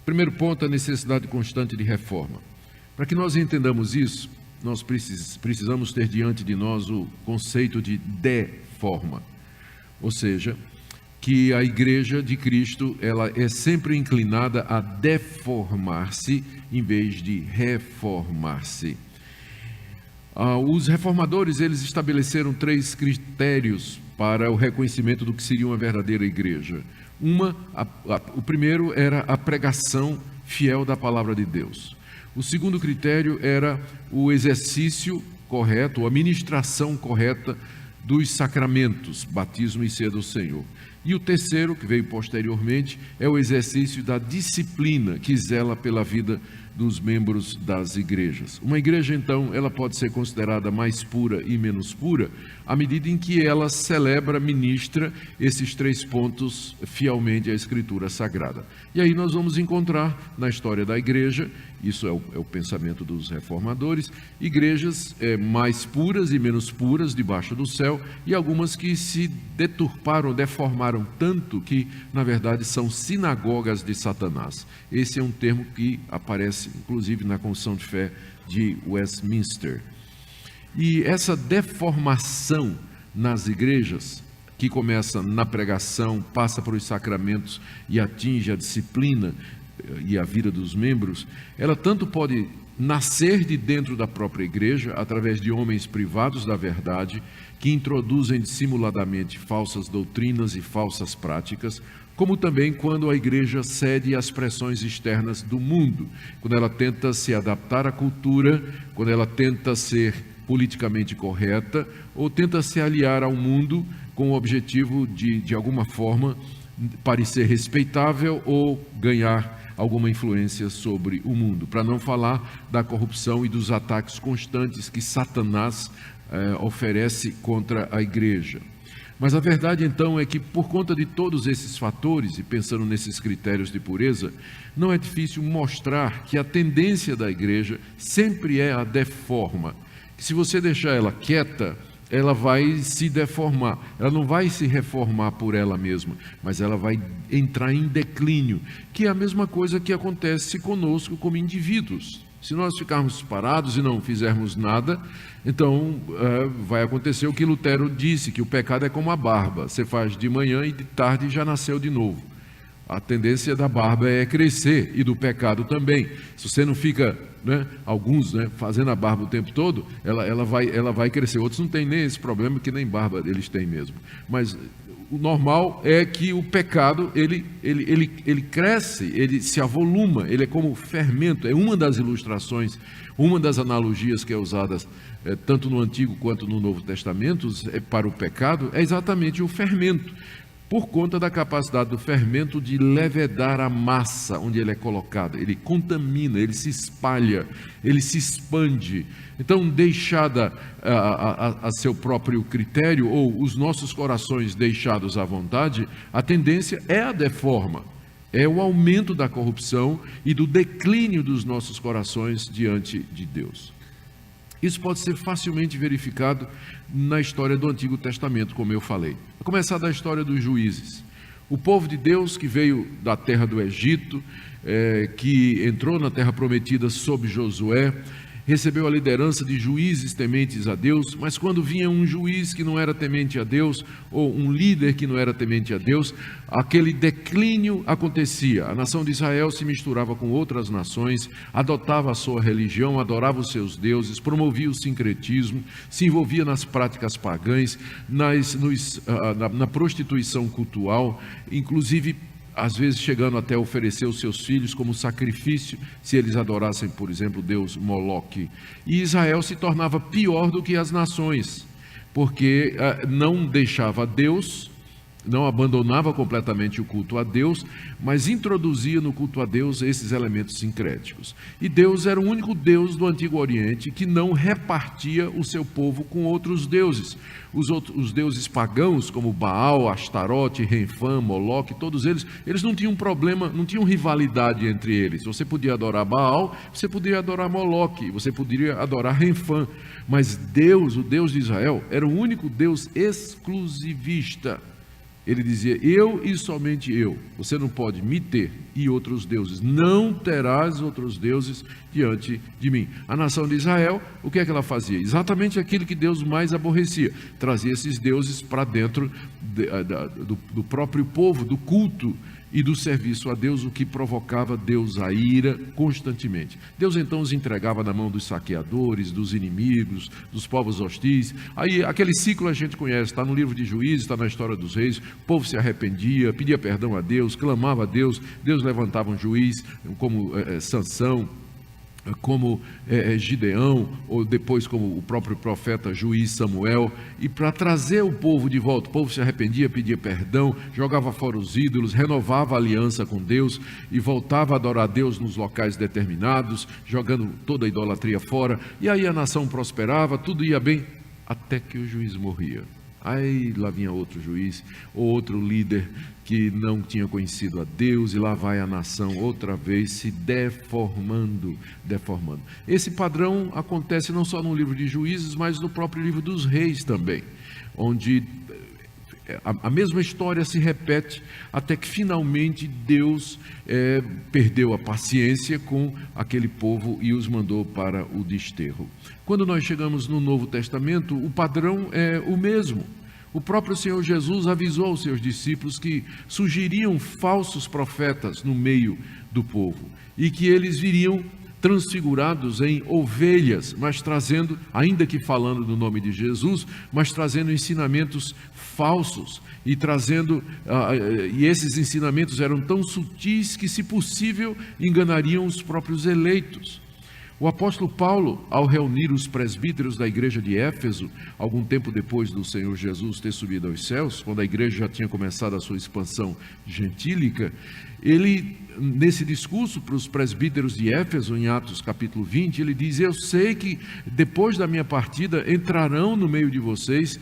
Primeiro ponto, a necessidade constante de reforma. Para que nós entendamos isso, nós precisamos ter diante de nós o conceito de deforma. Ou seja, que a Igreja de Cristo ela é sempre inclinada a deformar-se em vez de reformar-se. Os reformadores eles estabeleceram 3 critérios para o reconhecimento do que seria uma verdadeira igreja. O primeiro era a pregação fiel da palavra de Deus. O segundo critério era o exercício correto, a ministração correta dos sacramentos, batismo e ceia do Senhor. E o terceiro, que veio posteriormente, é o exercício da disciplina que zela pela vida dos membros das igrejas. Uma igreja, então, ela pode ser considerada mais pura e menos pura à medida em que ela celebra, ministra esses 3 pontos fielmente à Escritura Sagrada. E aí nós vamos encontrar na história da igreja, isso é o pensamento dos reformadores, igrejas mais puras e menos puras debaixo do céu, e algumas que se deturparam, deformaram tanto que, na verdade, são sinagogas de Satanás. Esse é um termo que aparece, inclusive, na Confissão de Fé de Westminster. E essa deformação nas igrejas, que começa na pregação, passa para os sacramentos e atinge a disciplina e a vida dos membros, ela tanto pode nascer de dentro da própria igreja, através de homens privados da verdade, que introduzem dissimuladamente falsas doutrinas e falsas práticas, como também quando a igreja cede às pressões externas do mundo, quando ela tenta se adaptar à cultura, quando ela tenta ser politicamente correta, ou tenta se aliar ao mundo com o objetivo de alguma forma, parecer respeitável ou ganhar alguma influência sobre o mundo, para não falar da corrupção e dos ataques constantes que Satanás oferece contra a igreja. Mas a verdade então é que por conta de todos esses fatores, e pensando nesses critérios de pureza, não é difícil mostrar que a tendência da igreja sempre é a deforma, que se você deixar ela quieta, ela vai se deformar, ela não vai se reformar por ela mesma, mas ela vai entrar em declínio, que é a mesma coisa que acontece conosco como indivíduos. Se nós ficarmos parados e não fizermos nada, então vai acontecer o que Lutero disse, que o pecado é como a barba, você faz de manhã e de tarde já nasceu de novo. A tendência da barba é crescer e do pecado também. Se você não fica, alguns fazendo a barba o tempo todo, ela vai crescer. Outros não têm nem esse problema, que nem barba eles têm mesmo. Mas o normal é que o pecado, ele cresce, ele se avoluma, ele é como fermento. É uma das ilustrações, uma das analogias que é usada tanto no Antigo quanto no Novo Testamento para o pecado, é exatamente o fermento. Por conta da capacidade do fermento de levedar a massa onde ele é colocado. Ele contamina, ele se espalha, ele se expande. Então, deixada a seu próprio critério, ou os nossos corações deixados à vontade, a tendência é a deforma, é o aumento da corrupção e do declínio dos nossos corações diante de Deus. Isso pode ser facilmente verificado na história do Antigo Testamento, como eu falei. A começar da história dos juízes. O povo de Deus que veio da terra do Egito, que entrou na terra prometida sob Josué, recebeu a liderança de juízes tementes a Deus, mas quando vinha um juiz que não era temente a Deus, ou um líder que não era temente a Deus, aquele declínio acontecia. A nação de Israel se misturava com outras nações, adotava a sua religião, adorava os seus deuses, promovia o sincretismo, se envolvia nas práticas pagãs, na prostituição cultural, inclusive às vezes chegando até oferecer os seus filhos como sacrifício, se eles adorassem, por exemplo, o deus Moloque. E Israel se tornava pior do que as nações, porque não deixava Deus, não abandonava completamente o culto a Deus, mas introduzia no culto a Deus esses elementos sincréticos. E Deus era o único Deus do Antigo Oriente que não repartia o seu povo com outros deuses. Os deuses pagãos, como Baal, Astarote, Renfã, Moloque, todos eles não tinham problema, não tinham rivalidade entre eles. Você podia adorar Baal, você podia adorar Moloque, você poderia adorar Renfã. Mas Deus, o Deus de Israel, era o único Deus exclusivista. Ele dizia, eu e somente eu. Você não pode me ter, e outros deuses. Não terás outros deuses diante de mim. A nação de Israel, o que é que ela fazia? Exatamente aquilo que Deus mais aborrecia. Trazia esses deuses para dentro do próprio povo, do culto e do serviço a Deus, o que provocava Deus a ira constantemente. Deus então os entregava na mão dos saqueadores, dos inimigos, dos povos hostis. Aí aquele ciclo a gente conhece, está no livro de Juízes, está na história dos reis. O povo se arrependia, pedia perdão a Deus, clamava a Deus, Deus levantava um juiz como Sansão, como Gideão, ou depois como o próprio profeta juiz Samuel, e para trazer o povo de volta. O povo se arrependia, pedia perdão, jogava fora os ídolos, renovava a aliança com Deus e voltava a adorar a Deus nos locais determinados, jogando toda a idolatria fora, e aí a nação prosperava, tudo ia bem, até que o juiz morria. Aí lá vinha outro juiz, ou outro líder que não tinha conhecido a Deus, e lá vai a nação outra vez se deformando. Esse padrão acontece não só no livro de Juízes, mas no próprio livro dos Reis também, onde a mesma história se repete até que finalmente Deus perdeu a paciência com aquele povo e os mandou para o desterro. Quando nós chegamos no Novo Testamento, o padrão é o mesmo. O próprio Senhor Jesus avisou aos seus discípulos que surgiriam falsos profetas no meio do povo e que eles viriam transfigurados em ovelhas, mas trazendo, ainda que falando do nome de Jesus, mas trazendo ensinamentos falsos e e esses ensinamentos eram tão sutis que, se possível, enganariam os próprios eleitos. O apóstolo Paulo, ao reunir os presbíteros da igreja de Éfeso, algum tempo depois do Senhor Jesus ter subido aos céus, quando a igreja já tinha começado a sua expansão gentílica, ele, nesse discurso para os presbíteros de Éfeso, em Atos capítulo 20, ele diz: eu sei que depois da minha partida entrarão no meio de vocês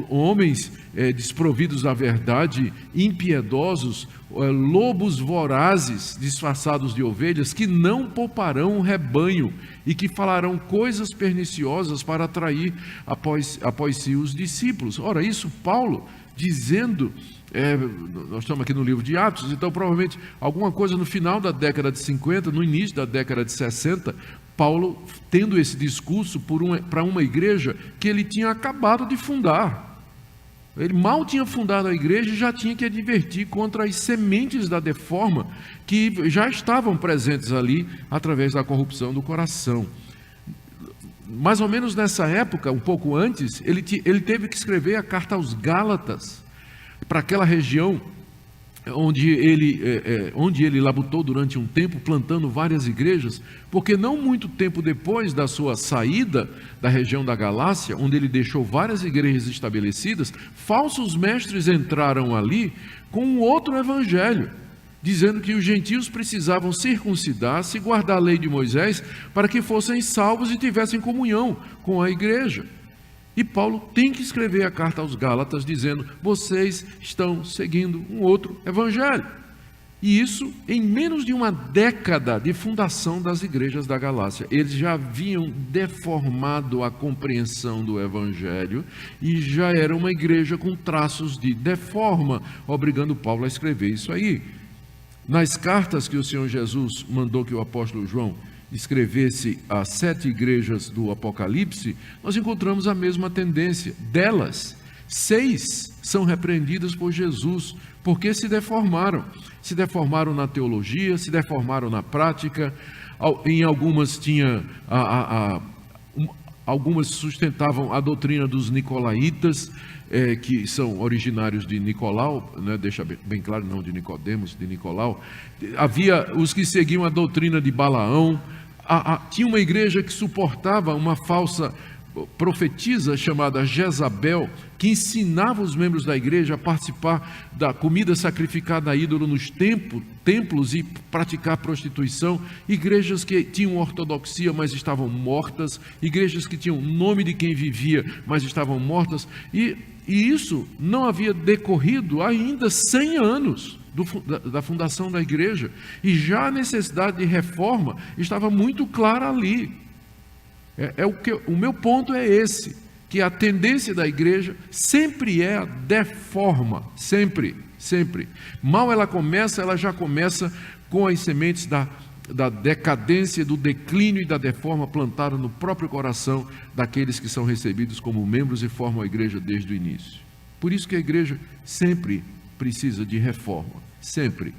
homens desprovidos da verdade, impiedosos, lobos vorazes disfarçados de ovelhas, que não pouparão o rebanho e que falarão coisas perniciosas para atrair após si os discípulos. Ora, isso Paulo dizendo, nós estamos aqui no livro de Atos, então provavelmente alguma coisa no final da década de 50, no início da década de 60, Paulo tendo esse discurso para uma igreja que ele tinha acabado de fundar. Ele mal tinha fundado a igreja e já tinha que advertir contra as sementes da deforma que já estavam presentes ali através da corrupção do coração. Mais ou menos nessa época, um pouco antes, ele teve que escrever a carta aos Gálatas, para aquela região onde ele labutou durante um tempo, plantando várias igrejas, porque não muito tempo depois da sua saída da região da Galácia, onde ele deixou várias igrejas estabelecidas, falsos mestres entraram ali com um outro evangelho, dizendo que os gentios precisavam circuncidar-se e guardar a lei de Moisés para que fossem salvos e tivessem comunhão com a igreja. E Paulo tem que escrever a carta aos Gálatas dizendo: vocês estão seguindo um outro evangelho. E isso em menos de uma década de fundação das igrejas da Galácia. Eles já haviam deformado a compreensão do evangelho e já era uma igreja com traços de deforma, obrigando Paulo a escrever isso aí. Nas cartas que o Senhor Jesus mandou que o apóstolo João escrevesse às 7 igrejas do Apocalipse, nós encontramos a mesma tendência. Delas, 6 são repreendidas por Jesus, porque se deformaram. Se deformaram na teologia, se deformaram na prática. Em algumas algumas sustentavam a doutrina dos nicolaítas, que são originários de Nicolau, né? Deixa bem claro, não de Nicodemos, de Nicolau. Havia os que seguiam a doutrina de Balaão. Tinha uma igreja que suportava uma falsa profetisa chamada Jezabel, que ensinava os membros da igreja a participar da comida sacrificada a ídolo nos templos e praticar prostituição. Igrejas que tinham ortodoxia, mas estavam mortas. Igrejas que tinham nome de quem vivia, mas estavam mortas. E isso não havia decorrido ainda 100 anos da fundação da igreja, e já a necessidade de reforma estava muito clara ali. O meu ponto é esse, que a tendência da igreja sempre é a deforma, sempre, sempre. Mal ela começa, ela já começa com as sementes da decadência, do declínio e da deforma plantada no próprio coração daqueles que são recebidos como membros e formam a igreja desde o início. Por isso que a igreja sempre precisa de reforma, sempre.